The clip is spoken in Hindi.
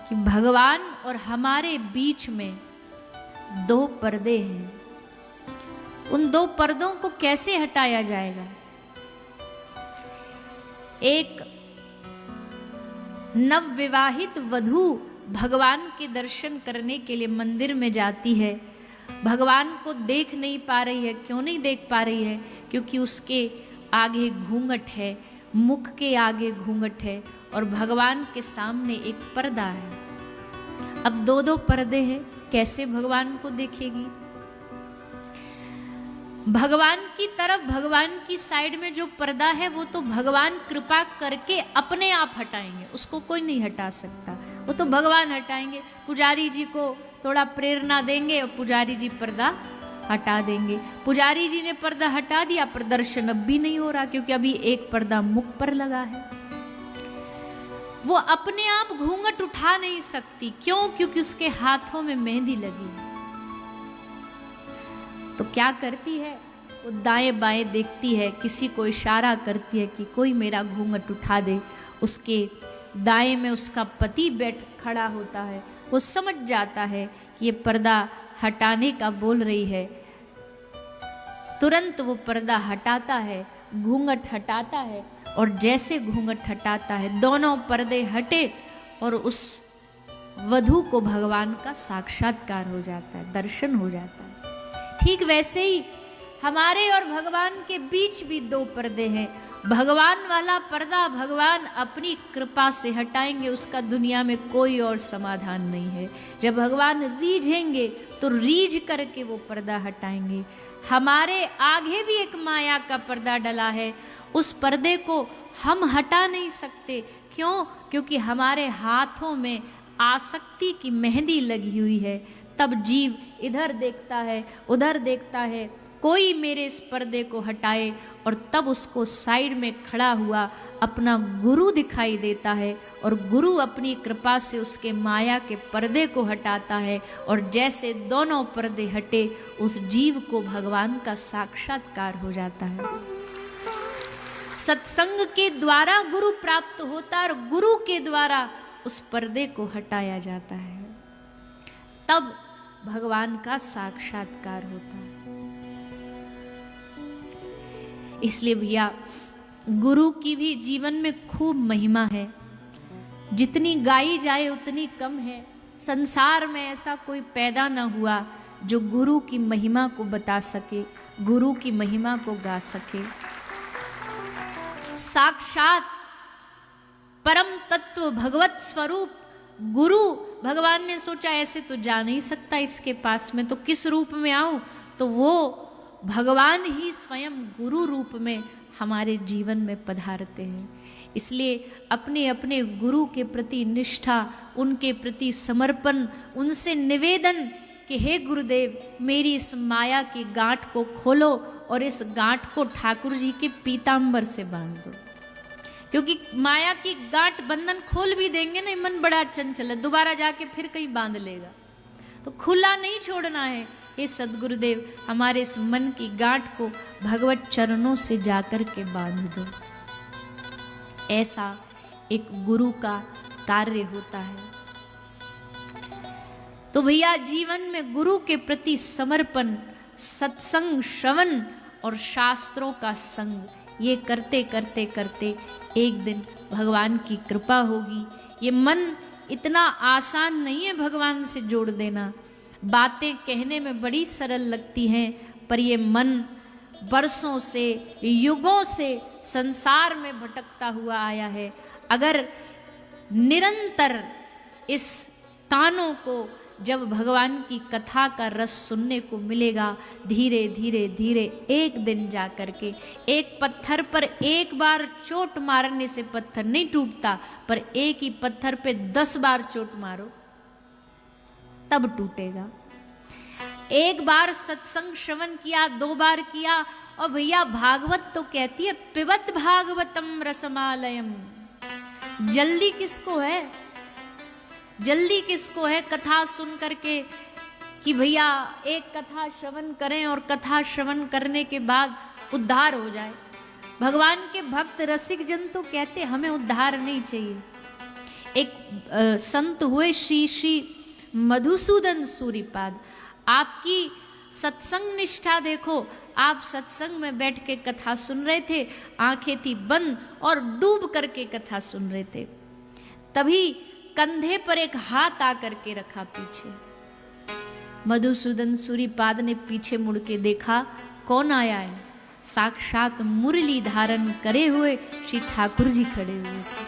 कि भगवान और हमारे बीच में दो पर्दे हैं, उन दो पर्दों को कैसे हटाया जाएगा। एक नवविवाहित वधू भगवान के दर्शन करने के लिए मंदिर में जाती है, भगवान को देख नहीं पा रही है। क्यों नहीं देख पा रही है? क्योंकि उसके आगे घूंघट है, मुख के आगे घूंघट है और भगवान के सामने एक पर्दा है। अब दो दो पर्दे हैं, कैसे भगवान को देखेगी? भगवान की तरफ, भगवान की साइड में जो पर्दा है वो तो भगवान कृपा करके अपने आप हटाएंगे, उसको कोई नहीं हटा सकता, वो तो भगवान हटाएंगे। पुजारी जी को थोड़ा प्रेरणा देंगे और पुजारी जी पर्दा हटा देंगे। पुजारी जी ने पर्दा हटा दिया पर दर्शन अब भी नहीं हो रहा, क्योंकि अभी एक पर्दा मुख पर लगा है। वो अपने आप घूंघट उठा नहीं सकती। क्यों? क्योंकि उसके हाथों में मेहंदी लगी है। तो क्या करती है? वो दाएं बाएं देखती है, किसी को इशारा करती है कि कोई मेरा घूंघट उठा दे। उसके दाएं में उसका पति बैठ खड़ा होता है, वो समझ जाता है कि ये पर्दा हटाने का बोल रही है। तुरंत वो पर्दा हटाता है, घूंघट हटाता है और जैसे घूंघट हटाता है दोनों पर्दे हटे और उस वधू को भगवान का साक्षात्कार हो जाता है, दर्शन हो जाता है। ठीक वैसे ही हमारे और भगवान के बीच भी दो पर्दे हैं। भगवान वाला पर्दा भगवान अपनी कृपा से हटाएंगे, उसका दुनिया में कोई और समाधान नहीं है। जब भगवान रीझेंगे तो रीझ करके वो पर्दा हटाएंगे। हमारे आगे भी एक माया का पर्दा डला है, उस पर्दे को हम हटा नहीं सकते। क्यों? क्योंकि हमारे हाथों में आसक्ति की मेहंदी लगी हुई है। तब जीव इधर देखता है, उधर देखता है, कोई मेरे इस पर्दे को हटाए, और तब उसको साइड में खड़ा हुआ अपना गुरु दिखाई देता है और गुरु अपनी कृपा से उसके माया के पर्दे को हटाता है। और जैसे दोनों पर्दे हटे उस जीव को भगवान का साक्षात्कार हो जाता है। सत्संग के द्वारा गुरु प्राप्त होता है और गुरु के द्वारा उस पर्दे को हटाया जाता है, तब भगवान का साक्षात्कार होता है। इसलिए भैया गुरु की भी जीवन में खूब महिमा है, जितनी गाई जाए उतनी कम है। संसार में ऐसा कोई पैदा ना हुआ जो गुरु की महिमा को बता सके, गुरु की महिमा को गा सके। साक्षात परम तत्व भगवत स्वरूप गुरु, भगवान ने सोचा ऐसे तो जा नहीं सकता इसके पास में, तो किस रूप में आऊं? तो वो भगवान ही स्वयं गुरु रूप में हमारे जीवन में पधारते हैं। इसलिए अपने अपने गुरु के प्रति निष्ठा, उनके प्रति समर्पण, उनसे निवेदन कि हे गुरुदेव मेरी इस माया की गांठ को खोलो और इस गांठ को ठाकुर जी के पीतांबर से बांध दो। क्योंकि माया की गांठ बंधन खोल भी देंगे ना, मन बड़ा चंचल है, दोबारा जाके फिर कहीं बांध लेगा, तो खुला नहीं छोड़ना है। हे सदगुरुदेव हमारे इस मन की गांठ को भगवत चरणों से जाकर के बांध दो। ऐसा एक गुरु का कार्य होता है। तो भैया जीवन में गुरु के प्रति समर्पण, सत्संग, श्रवण और शास्त्रों का संग, ये करते करते करते एक दिन भगवान की कृपा होगी। ये मन इतना आसान नहीं है भगवान से जोड़ देना। बातें कहने में बड़ी सरल लगती हैं, पर ये मन बरसों से, युगों से संसार में भटकता हुआ आया है। अगर निरंतर इस तानों को जब भगवान की कथा का रस सुनने को मिलेगा, धीरे धीरे धीरे एक दिन जा कर के, एक पत्थर पर एक बार चोट मारने से पत्थर नहीं टूटता, पर एक ही पत्थर पे 10 बार चोट मारो तब टूटेगा। एक बार सत्संग श्रवण किया, 2 बार किया, और भैया भागवत तो कहती है पिबत भागवतम रसमालयम। जल्दी किसको है? जल्दी किसको है कथा सुन करके कि भैया एक कथा श्रवण करें और कथा श्रवण करने के बाद उद्धार हो जाए। भगवान के भक्त रसिक जन तो कहते हमें उद्धार नहीं चाहिए, एक संत हुए श्री श्री मधुसूदन सूरीपाद। आपकी सत्संग निष्ठा देखो, आप सत्संग में बैठ के कथा सुन रहे थे, आंखें थी बंद और डूब करके कथा सुन रहे थे। तभी कंधे पर एक हाथ आकर के रखा पीछे। मधुसूदन सूरीपाद ने पीछे मुड़ के देखा, कौन आया है? साक्षात मुरली धारण करे हुए श्री ठाकुर जी खड़े हुए।